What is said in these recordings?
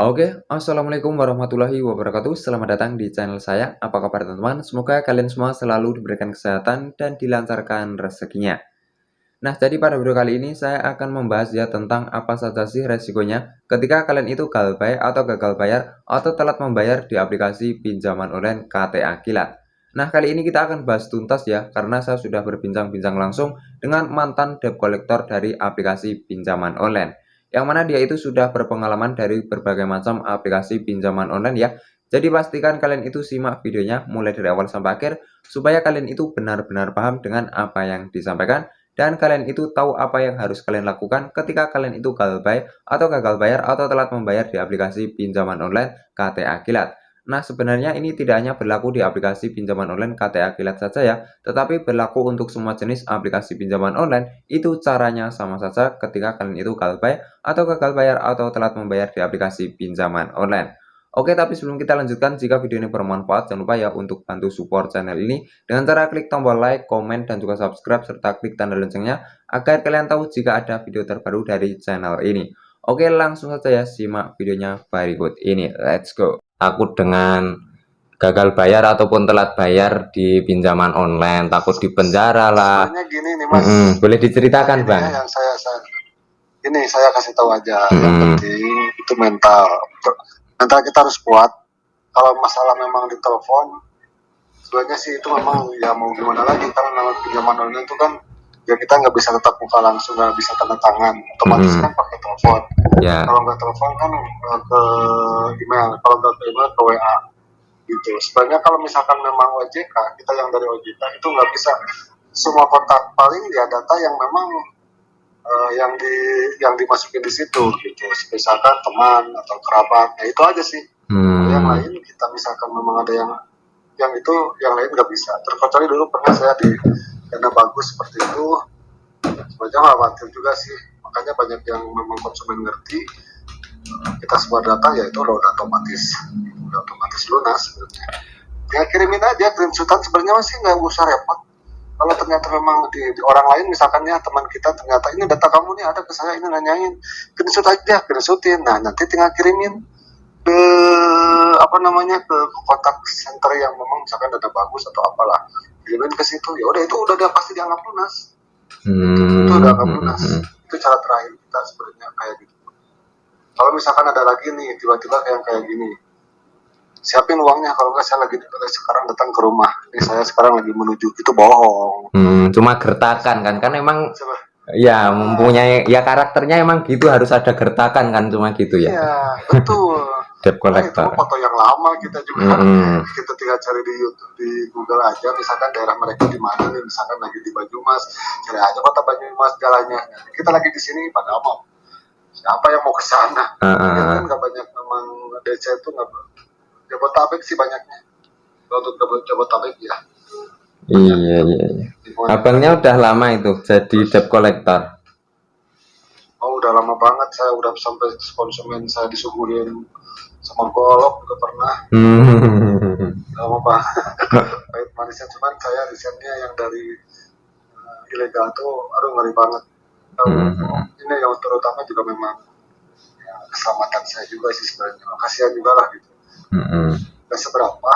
Oke, assalamualaikum warahmatullahi wabarakatuh. Selamat datang di channel saya. Apa kabar teman-teman? Semoga kalian semua selalu diberikan kesehatan dan dilancarkan rezekinya. Nah, jadi pada video kali ini saya akan membahas ya tentang apa saja sih resikonya ketika kalian itu gagal bayar atau telat membayar di aplikasi pinjaman online KTA Kilat. Nah, kali ini kita akan bahas tuntas ya, karena saya sudah berbincang-bincang langsung dengan mantan debt collector dari aplikasi pinjaman online. Yang mana dia itu sudah berpengalaman dari berbagai macam aplikasi pinjaman online ya. Jadi pastikan kalian itu simak videonya mulai dari awal sampai akhir, supaya kalian itu benar-benar paham dengan apa yang disampaikan dan kalian itu tahu apa yang harus kalian lakukan ketika kalian itu gagal bayar atau telat membayar di aplikasi pinjaman online KTA Kilat. Nah, sebenarnya ini tidak hanya berlaku di aplikasi pinjaman online KTA Kilat saja ya, tetapi berlaku untuk semua jenis aplikasi pinjaman online. Itu caranya sama saja ketika kalian itu gagal bayar atau telat membayar di aplikasi pinjaman online. Oke, tapi sebelum kita lanjutkan, jika video ini bermanfaat, jangan lupa ya untuk bantu support channel ini dengan cara klik tombol like, komen, dan juga subscribe, serta klik tanda loncengnya agar kalian tahu jika ada video terbaru dari channel ini. Oke, langsung saja ya simak videonya berikut ini. Let's go. Takut dengan gagal bayar ataupun telat bayar di pinjaman online, takut di penjara lah. Sebenarnya gini nih Mas. Boleh diceritakan Bang? Yang saya kasih tahu aja. Yang penting itu mental kita harus kuat. Kalau masalah memang di telepon, sebenarnya sih itu memang ya mau gimana lagi, karena nama pinjaman online itu kan ya kita nggak bisa tetap muka langsung, nggak bisa tanda tangan, otomatis kan pakai telepon. Kalau nggak telepon kan ke email, kalau nggak ke email ke WA gitu. Sebenarnya kalau misalkan memang OJK, kita yang dari OJK itu nggak bisa semua kontak, paling ya data yang memang yang dimasukin di situ gitu, misalkan teman atau kerabat, ya itu aja sih. Yang lain kita misalkan memang ada yang itu, yang lain nggak bisa. Terkecuali dulu pernah saya di dana bagus seperti itu, sebenarnya khawatir juga sih, makanya banyak yang memang konsumen ngerti kita sebar data, ya itu udah otomatis lunas sebenarnya. Ya kirimin aja screenshotan, sebenarnya masih nggak usah repot. Kalau ternyata memang di orang lain, misalkan ya teman kita, ternyata ini data kamu nih ada ke saya, ini nanyain, screenshot aja, screenshotin. Nah nanti tinggal kirimin ke ke kontak center yang memang misalkan data bagus atau apalah, kirimin ke situ, ya udah itu udah pasti dianggap lunas. Itu udah anggap lunas. Itu cara terakhir kita sebenarnya kayak gitu. Kalau misalkan ada lagi nih tiba-tiba kayak gini, siapin uangnya, kalau nggak saya lagi sekarang datang ke rumah, ini saya sekarang lagi menuju, itu bohong. Cuma gertakan kan emang ya mempunyai ya karakternya emang gitu, harus ada gertakan kan, cuma gitu ya. Iya betul. Debt collector. Itu foto yang lama kita juga kita tinggal cari di YouTube, di Google aja, misalkan daerah mereka di mana nih, misalkan lagi di Banyumas, cari aja kota Banyumas jalannya, kita lagi di sini, padahal mau siapa yang mau ke sana. Ya kan nggak banyak, memang DC itu nggak, Jabodetabek sih banyaknya. Untuk Jabodetabek ya. Iya. Abangnya udah lama itu jadi debt collector. Oh udah lama banget, saya udah sampai konsumen saya disuguhin sama golok juga pernah. Lama banget. Pahit manisnya, cuman saya risetnya yang dari ilegal tuh, aduh ngeri banget. Ini yang terutama juga memang ya, keselamatan saya juga sih sebenarnya. Kasihan juga lah gitu. Gak seberapa,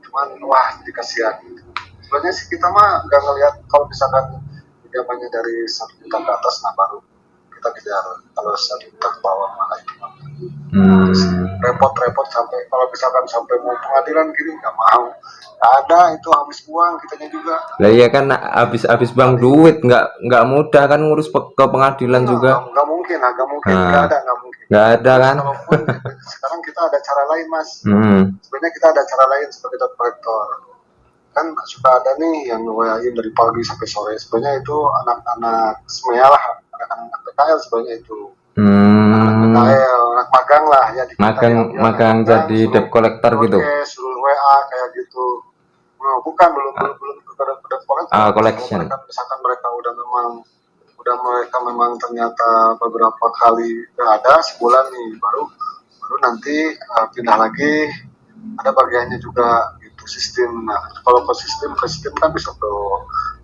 cuman wah jadi kasihan gitu. Sebenarnya sih kita mah nggak ngelihat, kalau misalkan pinjamannya dari 1 juta ke atas, nah baru kita kejar. Kalau 1 juta ke bawah malah itu repot-repot, sampai kalau misalkan sampai mau pengadilan gini nggak mau. Ada itu habis uang kitanya juga. Lah iya kan, habis bang duit, nggak mudah kan ngurus ke pengadilan juga. Nggak mungkin nggak mungkin. Nggak ada kan. Sekarang kita ada cara lain Mas. Sebenarnya kita ada cara lain sebagai debt collector. Kan suka ada nih yang WA-in dari pagi sampai sore. Sebenarnya itu anak-anak SMEA lah, anak-anak PKL sebenarnya itu. PKL, anak magang lah ya. Magang jadi debt collector gitu. Suruh WA kayak gitu. No, belum ke debt collector. Collection. Misalkan mereka mereka memang ternyata beberapa kali nggak ada, sebulan nih, baru nanti pindah lagi, ada bagiannya juga gitu sistem. Nah kalau ke sistem kan bisa ke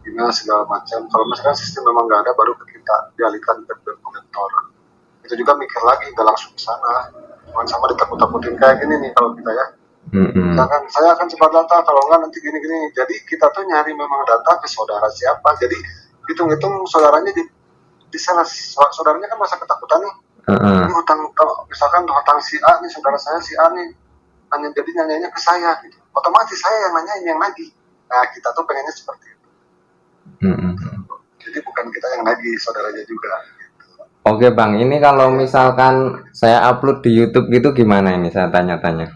email segala macam. Kalau misalkan sistem memang nggak ada, baru kita dialihkan ke debt collector. Itu juga mikir lagi, nggak langsung ke sana. Jangan sama ditakut-takutin kayak gini nih kalau kita ya. Mm-mm. Misalkan saya akan cepat data, kalau enggak nanti gini-gini. Jadi kita tuh nyari memang data ke saudara siapa. Jadi hitung-hitung saudaranya di sana, saudaranya kan masa ketakutan nih. Ini hutang, kalau misalkan hutang si A nih, saudara saya si A nih, jadi nanyanya ke saya gitu. Otomatis saya yang nanyain yang nagih. Nah kita tuh pengennya seperti itu. Jadi bukan kita yang nagih, saudaranya juga. Oke Bang, ini kalau misalkan saya upload di YouTube gitu gimana ini, saya tanya-tanya.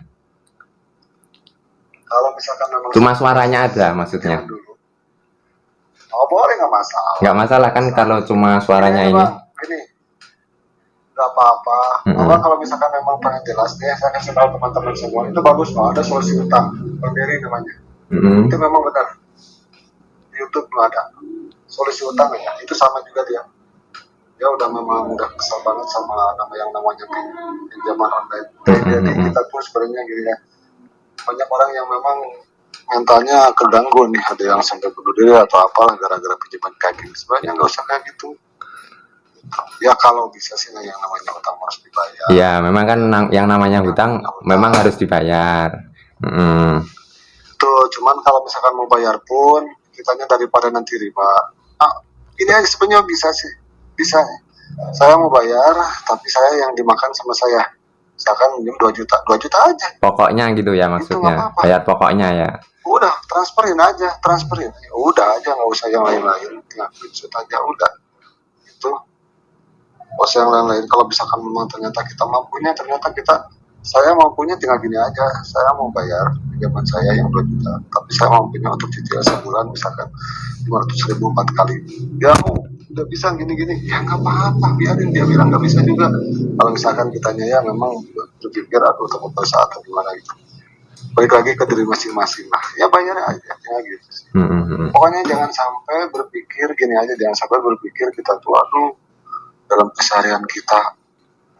Kalau misalkan memang Cuma suaranya aja maksudnya. Oh boleh, nggak masalah. Nggak masalah kan kalau cuma suaranya ini. Ini nggak apa-apa. Kalau misalkan memang pengen jelas nih, saya kasih tahu teman-teman semua, itu bagus loh, ada solusi utang berdiri namanya. Itu memang benar. Di YouTube tuh ada solusi utang ya. Itu sama juga dia. Dia udah memang udah kesal banget sama yang namanya pinjaman online. Jadi kita tuh sebenarnya gini ya, banyak orang yang memang mentalnya keganggu nih, ada yang sampai bunuh diri atau apalah gara-gara pinjaman kayak gini. Sebenarnya nggak usah kayak gitu. Ya kalau bisa sih yang namanya hutang harus dibayar. Iya, memang kan yang namanya hutang memang harus dibayar. Tuh, cuman kalau misalkan mau bayar pun kitanya daripada nanti riba. Ini aja sebenarnya bisa sih, bisa. Saya mau bayar, tapi saya yang dimakan sama saya. Misalkan minjem 2 juta aja. Pokoknya gitu ya maksudnya, bayar pokoknya ya. Udah, transferin aja. Udah aja, nggak usah yang lain-lain. Tinggal duit aja, udah. Itu. Bos yang lain-lain, kalau misalkan memang ternyata kita mampunya, saya mampunya tinggal gini aja. Saya mau bayar pinjaman saya yang 2 juta. Tapi saya mampunya untuk cicil sebulan misalkan 500.000 4 kali. Ya udah bisa gini-gini, ya nggak apa-apa, biarin dia bilang nggak bisa juga. Kalau misalkan kitanya ya memang berpikir aku takut dosa atau gimana gitu, balik lagi ke diri masing-masing lah, ya bayar aja ya gitu sih. Pokoknya jangan sampai berpikir gini aja, jangan sampai berpikir kita tuh aduh dalam keseharian kita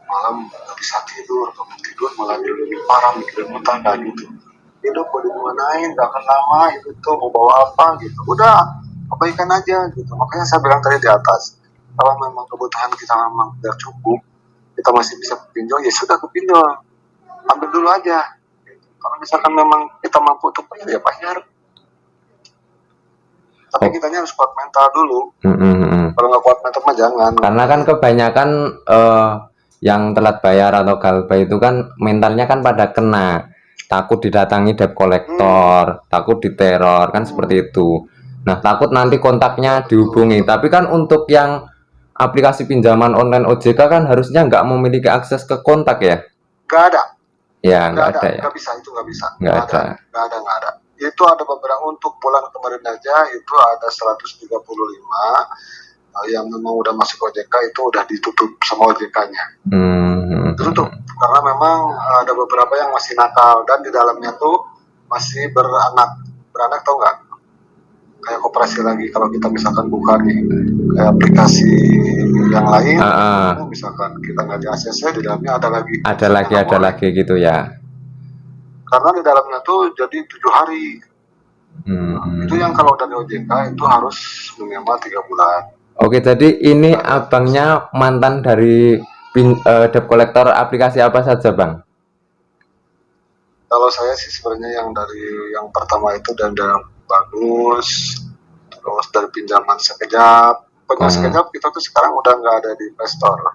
malam nggak bisa tidur, bangun tidur malah lebih parah mikirin utang kayak gitu. Hidup mau dimanain, gak akan lama itu tuh mau bawa apa gitu, udah kebaikan aja gitu. Makanya saya bilang tadi di atas, kalau memang kebutuhan kita memang tidak cukup, kita masih bisa pinjol, ya sudah kepinjol, ambil dulu aja gitu. Kalau misalkan memang kita mampu untuk bayar, ya bayar, tapi kitanya harus kuat mental dulu. Kalau nggak kuat mental mah jangan. Karena kan kebanyakan yang telat bayar atau galbay itu kan mentalnya kan pada kena, takut didatangi debt collector, takut diteror kan seperti itu. Nah, takut nanti kontaknya dihubungi. Tapi kan untuk yang aplikasi pinjaman online OJK kan harusnya nggak memiliki akses ke kontak ya? Nggak ada. Ya, nggak ada ya. Nggak bisa, itu nggak bisa. Nggak ada. Itu ada beberapa, untuk bulan kemarin aja itu ada 135 yang memang udah masuk OJK, itu udah ditutup sama OJK-nya. Tutup karena memang ada beberapa yang masih nakal dan di dalamnya tuh masih beranak tau nggak? Kayak koperasi lagi. Kalau kita misalkan buka nih kayak aplikasi yang lain, misalkan kita nggak di ACC, di dalamnya ada lagi gitu ya. Karena di dalamnya tuh jadi 7 hari. Itu yang kalau dari OJK itu harus minimal 3 bulan. Oke, jadi ini abangnya mantan dari debt collector aplikasi apa saja, Bang? Kalau saya sih sebenarnya yang dari yang pertama itu dan bagus, terus dari pinjaman sekejap. Sekejap kita tuh sekarang udah nggak ada di Play Store,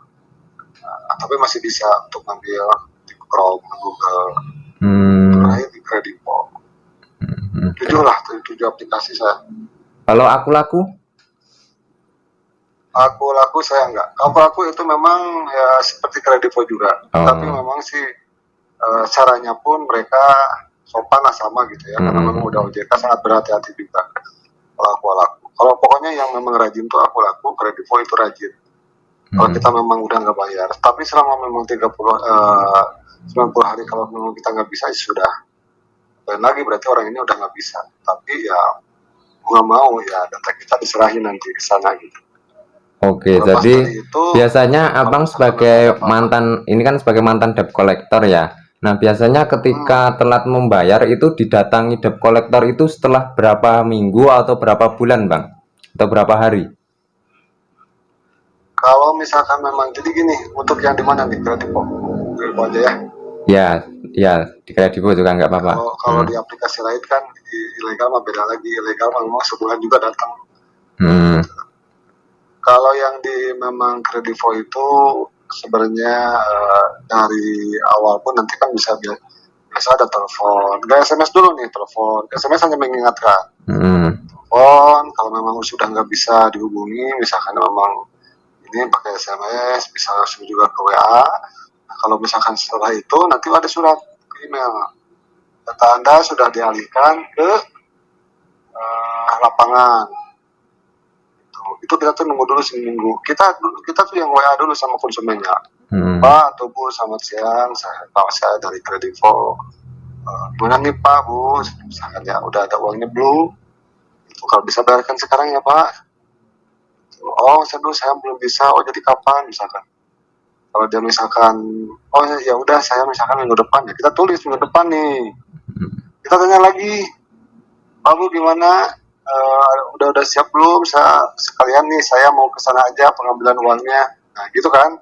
tapi masih bisa untuk ngambil di Chrome, Google, terakhir di Kredivo. 7 aplikasi saya. Kalau aku laku saya enggak. Kalau aku itu memang ya seperti Kredivo juga, tapi memang sih caranya pun mereka sopan lah sama gitu ya, karena memang udah OJK sangat berhati-hati juga. Kalau pokoknya yang memang rajin tuh aku laku, Kredivo itu rajin. Kalau kita memang udah nggak bayar, tapi selama memang 90 hari kalau memang kita nggak bisa, ya sudah. Dan lagi berarti orang ini udah nggak bisa. Tapi ya nggak mau ya data kita diserahin nanti ke sana gitu. Oke, jadi biasanya abang sebagai mantan, ini kan sebagai mantan debt collector ya. Nah, biasanya ketika telat membayar itu didatangi debt collector itu setelah berapa minggu atau berapa bulan, Bang? Atau berapa hari? Kalau misalkan memang, jadi gini, untuk yang di mana nih Kredivo? Kredivo aja ya. Ya, ya di Kredivo juga nggak apa-apa. Kalau di aplikasi lain kan ilegal mah beda lagi. Ilegal memang sebulan juga datang. Kalau yang di memang Kredivo itu sebenarnya dari awal pun nanti kan bisa ada telepon, nggak SMS dulu nih, telepon. SMS hanya mengingatkan. Telepon kalau memang sudah nggak bisa dihubungi, misalkan memang ini pakai SMS, bisa langsung juga ke WA. Nah, kalau misalkan setelah itu nanti ada surat ke email, data Anda sudah dialihkan ke lapangan. Itu kita tuh nunggu dulu seminggu. Kita tuh yang WA dulu sama konsumennya. Pak atau Bu, selamat siang, saya dari Kredivo. Gimana nih Pak, Bu? Misalkan ya udah ada uangnya belum? Itu kalau bisa bayarkan sekarang ya Pak. Oh, saya belum bisa. Oh, jadi kapan misalkan? Kalau dia misalkan, oh ya udah saya misalkan minggu depan ya, kita tulis minggu depan nih. Kita tanya lagi, Pak Bu gimana? Udah siap belum? Sekalian nih saya mau ke sana aja pengambilan uangnya. Nah gitu kan?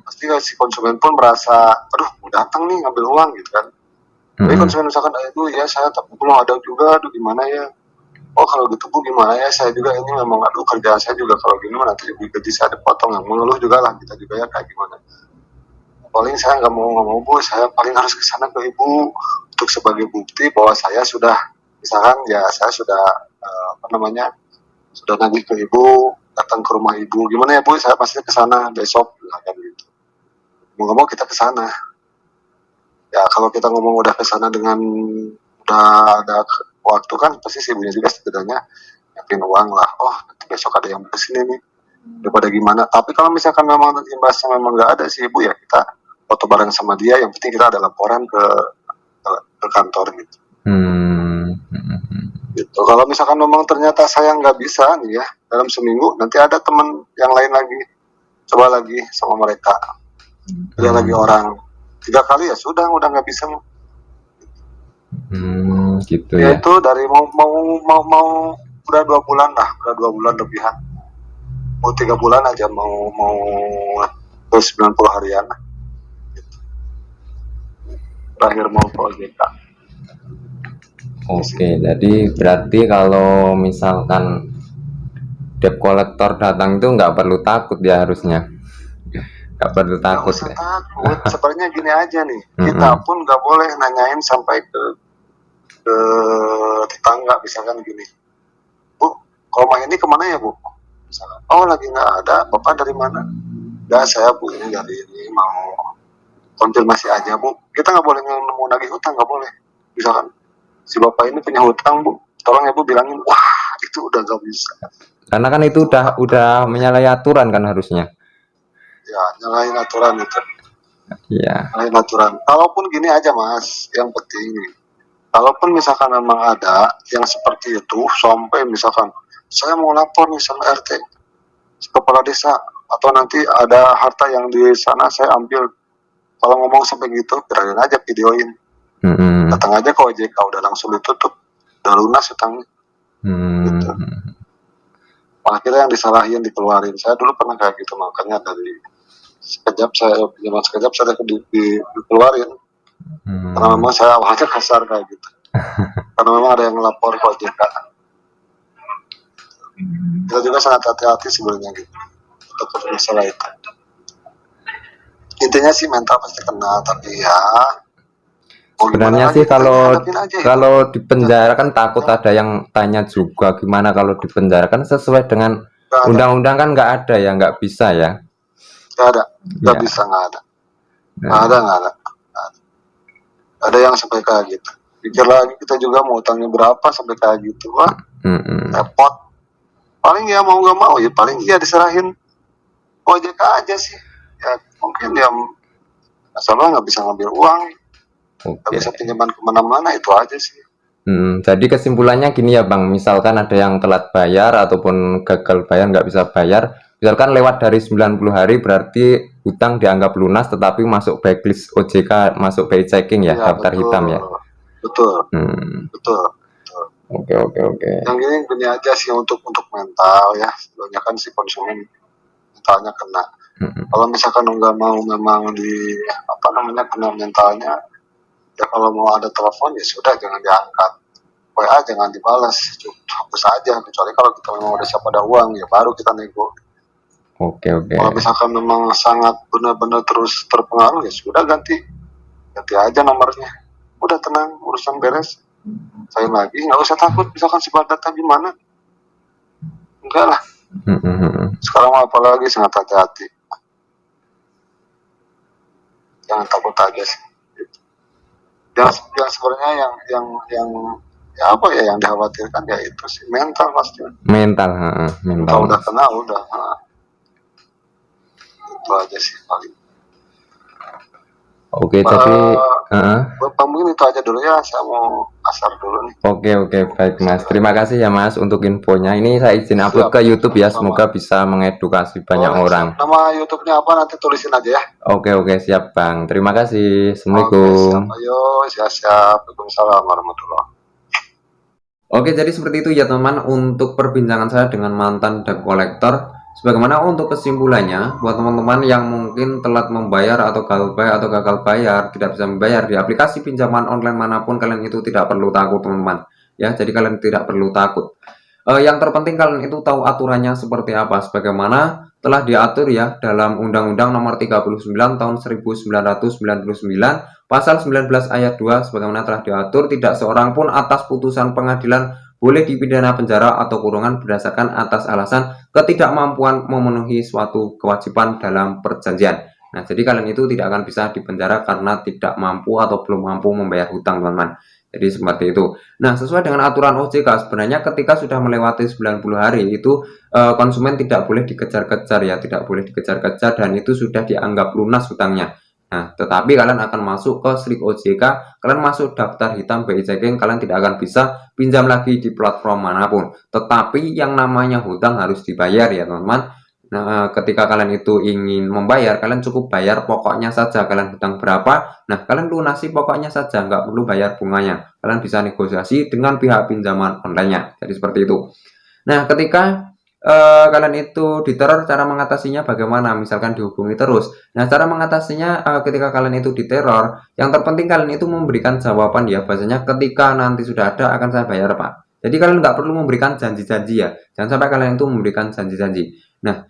Pasti si konsumen pun merasa, aduh mau datang nih ngambil uang gitu kan. Tapi konsumen misalkan, aduh ya saya tapi belum ada juga, aduh gimana ya? Oh kalau gitu Bu gimana ya, saya juga ini memang aduh kerjaan saya juga kalau gini nanti gaji saya dipotong, yang mengeluh juga lah kita juga ya kayak gimana. Paling saya nggak mau Bu, saya paling harus ke sana ke Ibu untuk sebagai bukti bahwa saya sudah misalkan ya saya sudah sudah nagih ke Ibu, datang ke rumah Ibu, gimana ya Bu, saya pasti ke sana besok kan gitu. Mau nggak mau kita ke sana. Ya kalau kita ngomong udah ke sana dengan udah ada waktu kan pasti si ibunya juga setidaknya nyiapin uang lah. Oh nanti besok ada yang kesini nih daripada gimana. Tapi kalau misalkan memang imbasnya memang nggak ada si ibu ya kita foto bareng sama dia. Yang penting kita ada laporan ke kantor gitu. Gitu. Kalau misalkan memang ternyata saya nggak bisa nih ya dalam seminggu, nanti ada teman yang lain lagi coba lagi sama mereka. Ada lagi orang 3 kali ya sudah udah nggak bisa. Gitu ya. Itu dari mau udah 2 bulan lah, udah 2 bulan lebihan. Mau 3 bulan aja mau 90 harian. Gitu. Terakhir mau ke OJK. Oke, jadi berarti kalau misalkan debt collector datang itu nggak perlu takut ya harusnya. Nggak perlu takut ya. Takut. Sebenarnya gini aja nih, kita pun nggak boleh nanyain sampai ke tetangga misalkan gini, Bu, rumah ini kemana ya Bu? Misalkan, oh lagi nggak ada, Bapak dari mana? Nggak, saya Bu ini dari ini mau konfirmasi aja Bu. Kita nggak boleh mau nagih hutang, nggak boleh. Misalkan si Bapak ini punya hutang Bu, tolong ya Bu bilangin, wah itu udah nggak bisa. Karena kan itu udah menyalahi aturan kan harusnya. Ya nyalahin aturan itu. Iya. Nyalahin aturan. Kalaupun gini aja Mas, yang penting kalaupun misalkan memang ada yang seperti itu, sampai misalkan saya mau lapor nih sama RT, kepala desa, atau nanti ada harta yang di sana saya ambil, kalau ngomong sampai gitu, kirain aja videoin, datang aja ke OJK, udah langsung ditutup, udah lunas hutangnya, gitu. Akhirnya yang disalahin dikeluarin. Saya dulu pernah kayak gitu, makanya dari sekejap saya dikeluarin. Karena memang saya awalnya kasar kayak gitu. Karena memang ada yang melapor ke OJK. Kita juga sangat hati-hati sebenarnya gitu untuk masalah itu. Intinya sih mental pasti kena, tapi ya sebenarnya sih kalau di penjara kan takut ada yang tanya juga gimana kalau di penjara kan sesuai dengan undang-undang kan nggak ada ya, nggak bisa ya. Nggak bisa, nggak ada. Ada yang sampai kayak gitu. Pikir lagi kita juga mau utangnya berapa sampai kayak gitu, wah repot. Paling ya mau nggak mau ya paling ya diserahin OJK aja sih. Ya mungkin dia masalah nggak bisa ngambil uang, nggak bisa pinjaman kemana-mana, itu aja sih. Jadi kesimpulannya gini ya Bang, misalkan ada yang telat bayar ataupun gagal bayar nggak bisa bayar, misalkan lewat dari 90 hari berarti hutang dianggap lunas tetapi masuk blacklist OJK, masuk pay checking ya, daftar hitam ya. Betul. Oke. Yang gini aja sih untuk mental ya, sebenarnya kan si konsumen mentalnya kena. Kalau misalkan nggak mau memang di apa namanya kena mentalnya, ya kalau mau ada telepon ya sudah jangan diangkat, WA jangan dibalas, hapus aja. Kecuali kalau kita memang udah siap ada uang ya baru kita nego. Oke. Kalau misalkan memang sangat benar-benar terus terpengaruh ya sudah ganti aja nomornya. Udah tenang, urusan beres. Saya lagi nggak usah takut misalkan sebar data gimana. Enggak lah. Sekarang apalagi sangat hati-hati. Jangan takut aja sih. Yang sebenarnya yang ya apa ya yang dikhawatirkan ya itu sih mental pasti. Mental. Kalau udah kena udah. Itu aja sih paling. Oke, tapi Bapak mungkin itu aja dulu ya, saya mau asar dulu nih. Oke, baik Mas. Terima kasih ya Mas untuk infonya. Ini saya izin upload ke YouTube ya, semoga bisa mengedukasi banyak orang. Nama YouTube-nya apa nanti tulisin aja ya. Oke, siap Bang. Terima kasih. Assalamualaikum. Oke, siap. Ayo, siap. Waalaikumsalam warahmatullahi. Oke, jadi seperti itu ya teman-teman untuk perbincangan saya dengan mantan debt collector. Sebagaimana untuk kesimpulannya, buat teman-teman yang mungkin telat membayar atau gagal bayar, tidak bisa membayar di aplikasi pinjaman online manapun, kalian itu tidak perlu takut teman-teman. Ya, jadi kalian tidak perlu takut. Yang terpenting kalian itu tahu aturannya seperti apa, sebagaimana telah diatur ya dalam Undang-Undang Nomor 39 Tahun 1999, Pasal 19 Ayat 2, sebagaimana telah diatur tidak seorang pun atas putusan pengadilan boleh dipidana penjara atau kurungan berdasarkan atas alasan ketidakmampuan memenuhi suatu kewajiban dalam perjanjian. Nah, jadi kalian itu tidak akan bisa dipenjara karena tidak mampu atau belum mampu membayar hutang, teman-teman. Jadi seperti itu. Nah, sesuai dengan aturan OJK, sebenarnya ketika sudah melewati 90 hari itu konsumen tidak boleh dikejar-kejar ya, tidak boleh dikejar-kejar dan itu sudah dianggap lunas hutangnya. Nah, tetapi kalian akan masuk ke slip OJK, kalian masuk daftar hitam BI Checking, kalian tidak akan bisa pinjam lagi di platform manapun. Tetapi yang namanya hutang harus dibayar ya teman-teman. Nah, ketika kalian itu ingin membayar, kalian cukup bayar pokoknya saja. Kalian hutang berapa? Nah, kalian lunasi pokoknya saja, nggak perlu bayar bunganya. Kalian bisa negosiasi dengan pihak pinjaman online-nya. Jadi seperti itu. Nah, ketika kalian itu diteror, cara mengatasinya bagaimana? Misalkan dihubungi terus. Nah, cara mengatasinya ketika kalian itu diteror, yang terpenting kalian itu memberikan jawaban ya, bahasanya ketika nanti sudah ada akan saya bayar Pak. Jadi kalian nggak perlu memberikan janji-janji ya, jangan sampai kalian itu memberikan janji-janji. Nah,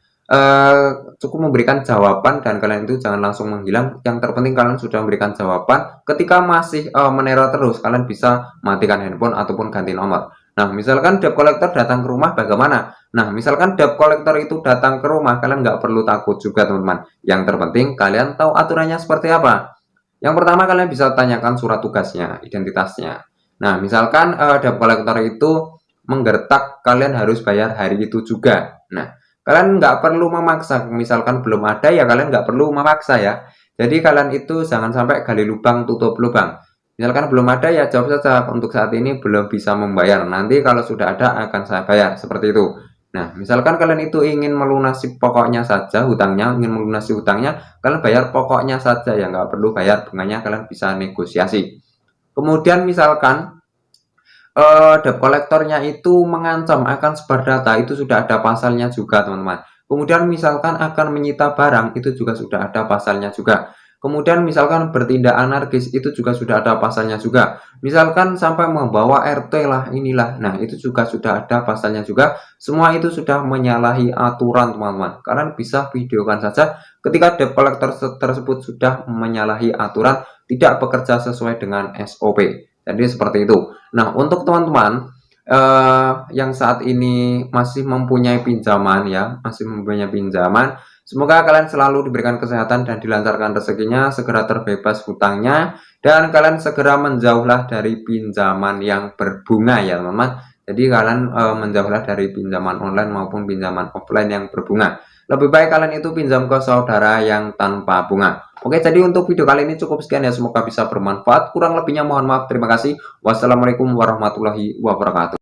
cukup memberikan jawaban dan kalian itu jangan langsung menghilang. Yang terpenting kalian sudah memberikan jawaban. Ketika masih meneror terus, kalian bisa matikan handphone ataupun ganti nomor. Nah, misalkan debt collector datang ke rumah bagaimana? Nah, misalkan debt collector itu datang ke rumah, kalian nggak perlu takut juga teman-teman. Yang terpenting kalian tahu aturannya seperti apa. Yang pertama kalian bisa tanyakan surat tugasnya, identitasnya. Nah, misalkan debt collector itu menggertak, kalian harus bayar hari itu juga. Nah, kalian nggak perlu memaksa, misalkan belum ada ya kalian nggak perlu memaksa ya. Jadi kalian itu jangan sampai gali lubang tutup lubang. Misalkan belum ada ya jawab saja untuk saat ini belum bisa membayar. Nanti kalau sudah ada akan saya bayar, seperti itu. Nah, misalkan kalian itu ingin melunasi pokoknya saja hutangnya, ingin melunasi hutangnya, kalian bayar pokoknya saja ya, nggak perlu bayar bunganya, kalian bisa negosiasi. Kemudian misalkan debt collectornya itu mengancam akan sebar data, itu sudah ada pasalnya juga teman-teman. Kemudian misalkan akan menyita barang, itu juga sudah ada pasalnya juga. Kemudian misalkan bertindak anarkis, itu juga sudah ada pasalnya juga. Misalkan sampai membawa RT lah, inilah, nah itu juga sudah ada pasalnya juga. Semua itu sudah menyalahi aturan teman-teman. Kalian bisa videokan saja ketika debt collector tersebut sudah menyalahi aturan, tidak bekerja sesuai dengan SOP. Jadi seperti itu. Nah, untuk teman-teman yang saat ini masih mempunyai pinjaman ya, semoga kalian selalu diberikan kesehatan dan dilancarkan rezekinya, segera terbebas hutangnya, dan kalian segera menjauhlah dari pinjaman yang berbunga ya teman-teman. Jadi kalian menjauhlah dari pinjaman online maupun pinjaman offline yang berbunga. Lebih baik kalian itu pinjam ke saudara yang tanpa bunga. Oke, jadi untuk video kali ini cukup sekian ya, semoga bisa bermanfaat. Kurang lebihnya mohon maaf, terima kasih. Wassalamualaikum warahmatullahi wabarakatuh.